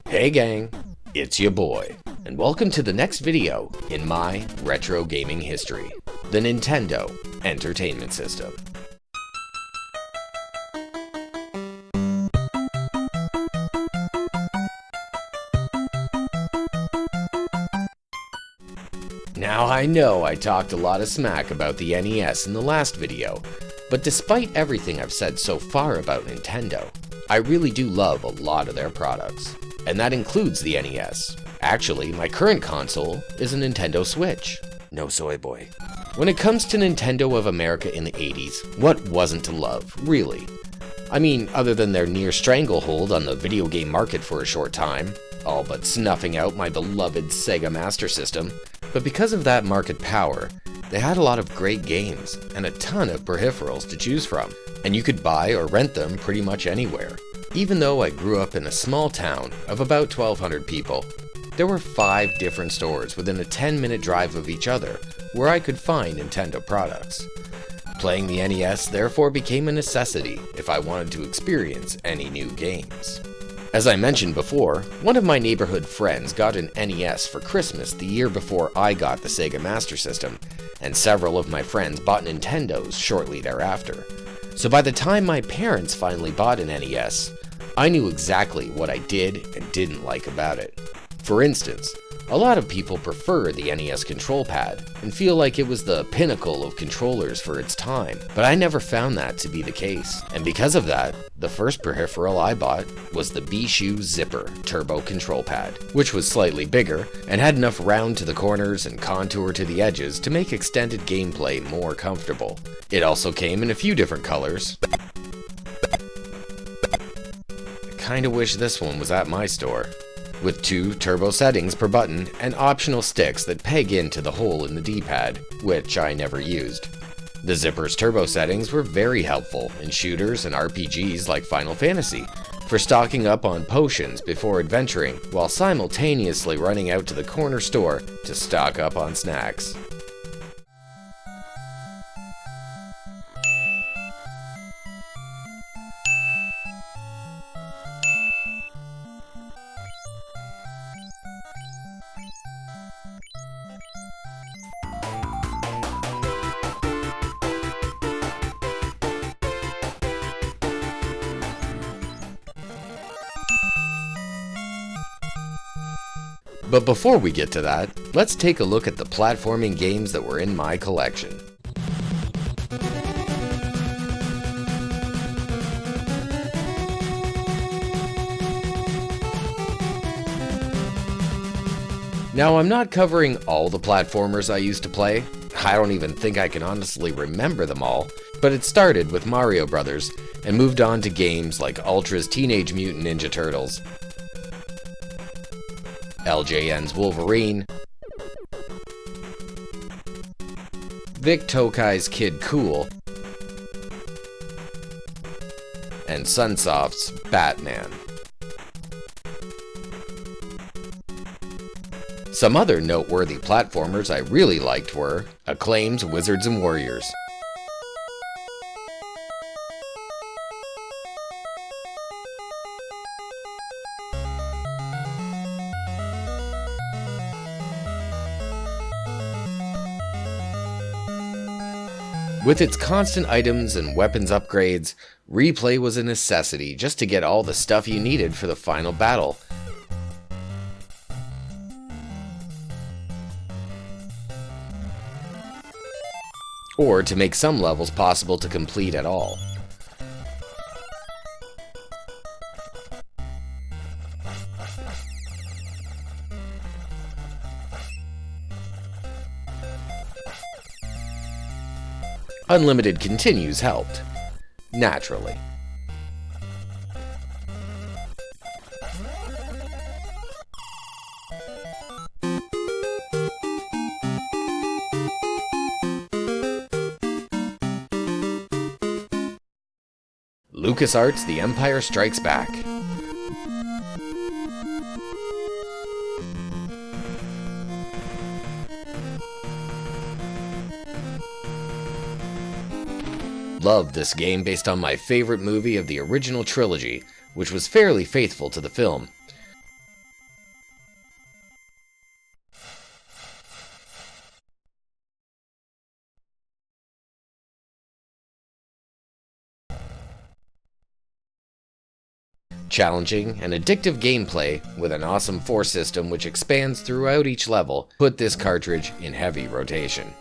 Hey gang, it's your boy, and welcome to the next video in my retro gaming history, the Nintendo Entertainment System. Now I know I talked a lot of smack about the NES in the last video, but despite everything I've said so far about Nintendo, I really do love a lot of their products. And that includes the NES. Actually, my current console is a Nintendo Switch. No soy boy. When it comes to Nintendo of America in the 80s, what wasn't to love, really? I mean, other than their near stranglehold on the video game market for a short time, all but snuffing out my beloved Sega Master System, but because of that market power, they had a lot of great games and a ton of peripherals to choose from, and you could buy or rent them pretty much anywhere. Even though I grew up in a small town of about 1,200 people, there were 5 different stores within a 10-minute drive of each other where I could find Nintendo products. Playing the NES therefore became a necessity if I wanted to experience any new games. As I mentioned before, one of my neighborhood friends got an NES for Christmas the year before I got the Sega Master System, and several of my friends bought Nintendos shortly thereafter. So by the time my parents finally bought an NES, I knew exactly what I did and didn't like about it. For instance, a lot of people prefer the NES control pad and feel like it was the pinnacle of controllers for its time, but I never found that to be the case. And because of that, the first peripheral I bought was the Beeshu Zipper Turbo Control Pad, which was slightly bigger and had enough round to the corners and contour to the edges to make extended gameplay more comfortable. It also came in a few different colors. I kinda wish this one was at my store, with 2 turbo settings per button and optional sticks that peg into the hole in the D-pad, which I never used. The Zipper's turbo settings were very helpful in shooters and RPGs like Final Fantasy, for stocking up on potions before adventuring while simultaneously running out to the corner store to stock up on snacks. But before we get to that, let's take a look at the platforming games that were in my collection. Now, I'm not covering all the platformers I used to play. I don't even think I can honestly remember them all, but it started with Mario Brothers and moved on to games like Ultra's Teenage Mutant Ninja Turtles, LJN's Wolverine, Vic Tokai's Kid Cool, and Sunsoft's Batman. Some other noteworthy platformers I really liked were Acclaim's Wizards and Warriors, with its constant items and weapons upgrades, replay was a necessity just to get all the stuff you needed for the final battle. Or to make some levels possible to complete at all. Unlimited Continues helped, naturally. LucasArts' The Empire Strikes Back. Loved this game based on my favorite movie of the original trilogy, which was fairly faithful to the film. Challenging and addictive gameplay with an awesome force system which expands throughout each level put this cartridge in heavy rotation.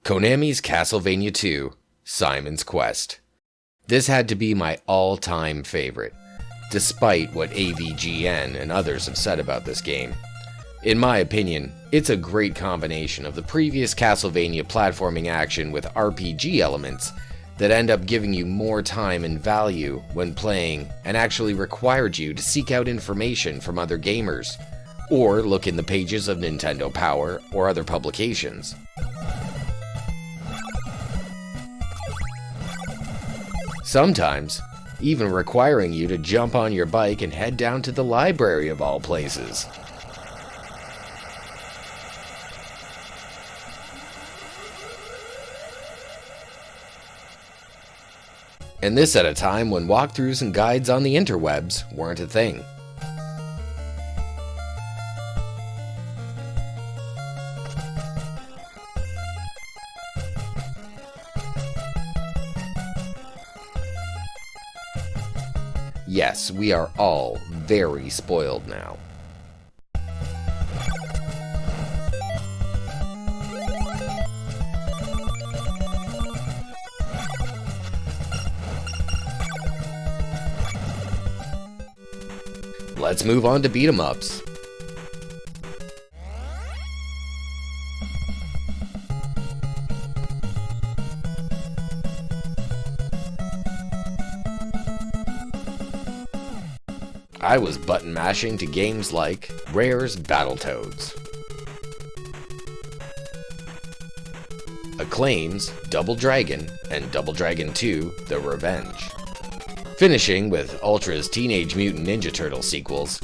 Konami's Castlevania II: Simon's Quest. This had to be my all-time favorite, despite what AVGN and others have said about this game. In my opinion, it's a great combination of the previous Castlevania platforming action with RPG elements that end up giving you more time and value when playing and actually required you to seek out information from other gamers, or look in the pages of Nintendo Power or other publications. Sometimes, even requiring you to jump on your bike and head down to the library of all places. And this at a time when walkthroughs and guides on the interwebs weren't a thing. Yes, we are all very spoiled now. Let's move on to beat 'em ups. I was button mashing to games like Rare's Battletoads, Acclaim's Double Dragon and Double Dragon 2: The Revenge, finishing with Ultra's Teenage Mutant Ninja Turtle sequels,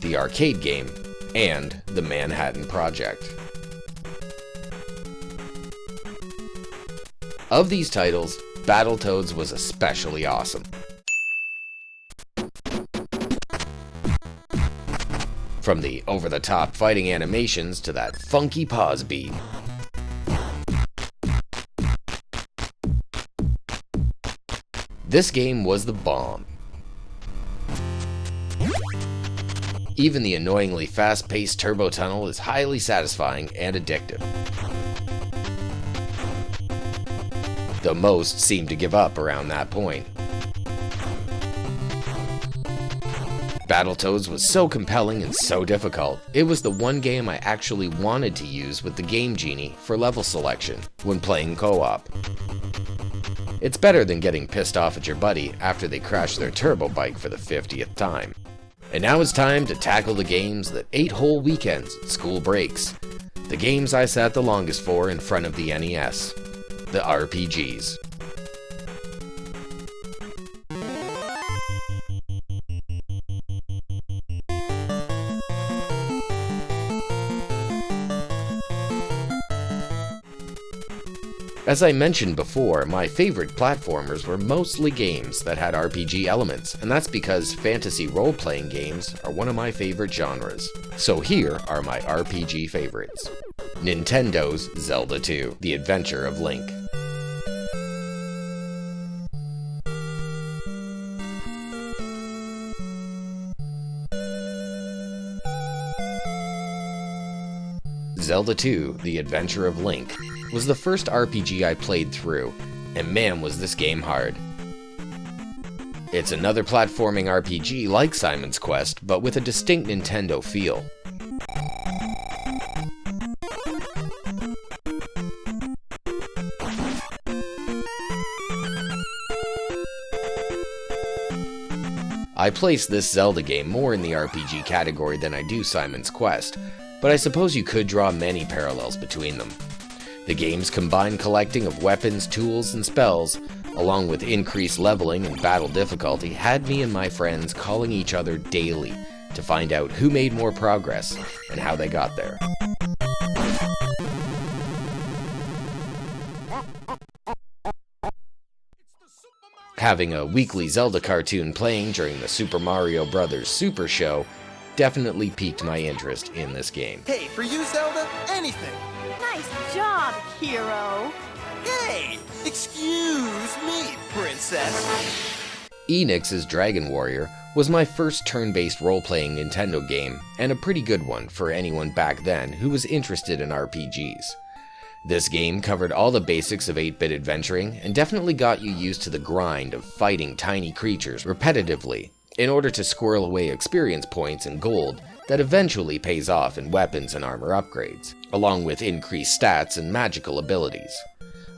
the arcade game, and the Manhattan Project. Of these titles, Battletoads was especially awesome. From the over-the-top fighting animations to that funky pause beat. This game was the bomb. Even the annoyingly fast-paced turbo tunnel is highly satisfying and addictive. Though most seem to give up around that point. Battletoads was so compelling and so difficult, it was the one game I actually wanted to use with the Game Genie for level selection when playing co-op. It's better than getting pissed off at your buddy after they crash their turbo bike for the 50th time. And now it's time to tackle the games that ate whole weekends at school breaks. The games I sat the longest for in front of the NES. The RPGs. As I mentioned before, my favorite platformers were mostly games that had RPG elements, and that's because fantasy role-playing games are one of my favorite genres. So here are my RPG favorites. Nintendo's Zelda 2: The Adventure of Link. Zelda 2: The Adventure of Link was the first RPG I played through, and man was this game hard. It's another platforming RPG like Simon's Quest, but with a distinct Nintendo feel. I place this Zelda game more in the RPG category than I do Simon's Quest, but I suppose you could draw many parallels between them. The game's combined collecting of weapons, tools, and spells, along with increased leveling and battle difficulty, had me and my friends calling each other daily to find out who made more progress and how they got there. Having a weekly Zelda cartoon playing during the Super Mario Bros. Super Show definitely piqued my interest in this game. Hey, for you, Zelda, anything. Nice job, hero. Hey, excuse me, princess. Enix's Dragon Warrior was my first turn-based role-playing Nintendo game, and a pretty good one for anyone back then who was interested in RPGs. This game covered all the basics of 8-bit adventuring and definitely got you used to the grind of fighting tiny creatures repetitively in order to squirrel away experience points and gold that eventually pays off in weapons and armor upgrades, along with increased stats and magical abilities.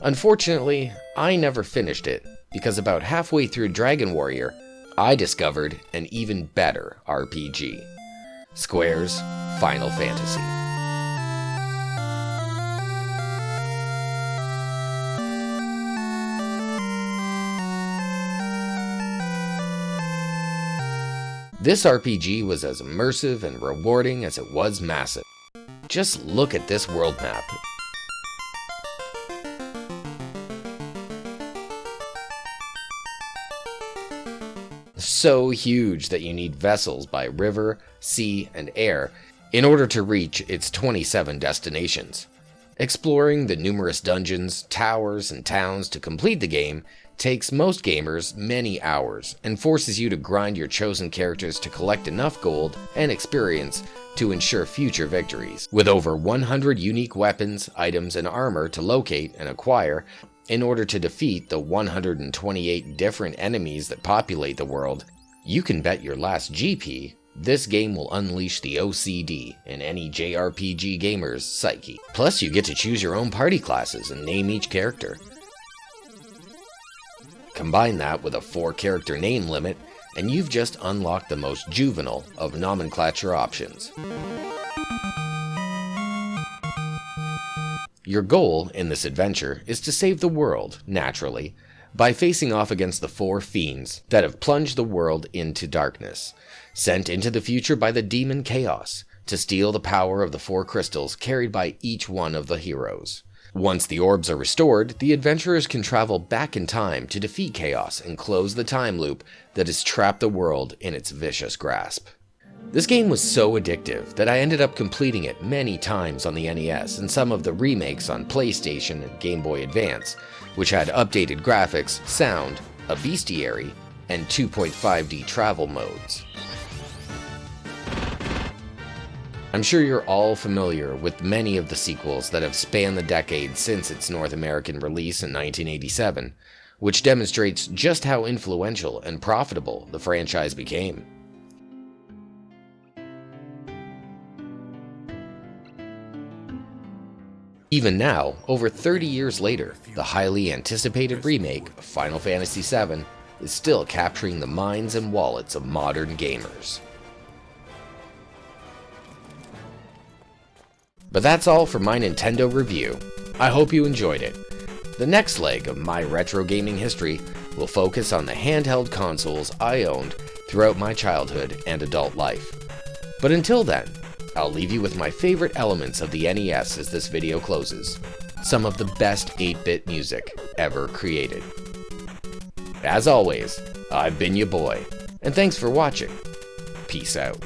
Unfortunately, I never finished it, because about halfway through Dragon Warrior, I discovered an even better RPG: Square's Final Fantasy. This RPG was as immersive and rewarding as it was massive. Just look at this world map. So huge that you need vessels by river, sea, and air in order to reach its 27 destinations. Exploring the numerous dungeons, towers, and towns to complete the game takes most gamers many hours and forces you to grind your chosen characters to collect enough gold and experience to ensure future victories. With over 100 unique weapons, items, and armor to locate and acquire in order to defeat the 128 different enemies that populate the world, you can bet your last GP this game will unleash the OCD in any JRPG gamer's psyche. Plus, you get to choose your own party classes and name each character. Combine that with a 4-character name limit, and you've just unlocked the most juvenile of nomenclature options. Your goal in this adventure is to save the world, naturally, by facing off against the 4 fiends that have plunged the world into darkness, sent into the future by the demon Chaos to steal the power of the 4 crystals carried by each one of the heroes. Once the orbs are restored, the adventurers can travel back in time to defeat Chaos and close the time loop that has trapped the world in its vicious grasp. This game was so addictive that I ended up completing it many times on the NES and some of the remakes on PlayStation and Game Boy Advance, which had updated graphics, sound, a bestiary, and 2.5D travel modes. I'm sure you're all familiar with many of the sequels that have spanned the decade since its North American release in 1987, which demonstrates just how influential and profitable the franchise became. Even now, over 30 years later, the highly anticipated remake of Final Fantasy VII is still capturing the minds and wallets of modern gamers. But that's all for my Nintendo review. I hope you enjoyed it. The next leg of my retro gaming history will focus on the handheld consoles I owned throughout my childhood and adult life. But until then, I'll leave you with my favorite elements of the NES as this video closes. Some of the best 8-bit music ever created. As always, I've been your boy, and thanks for watching. Peace out.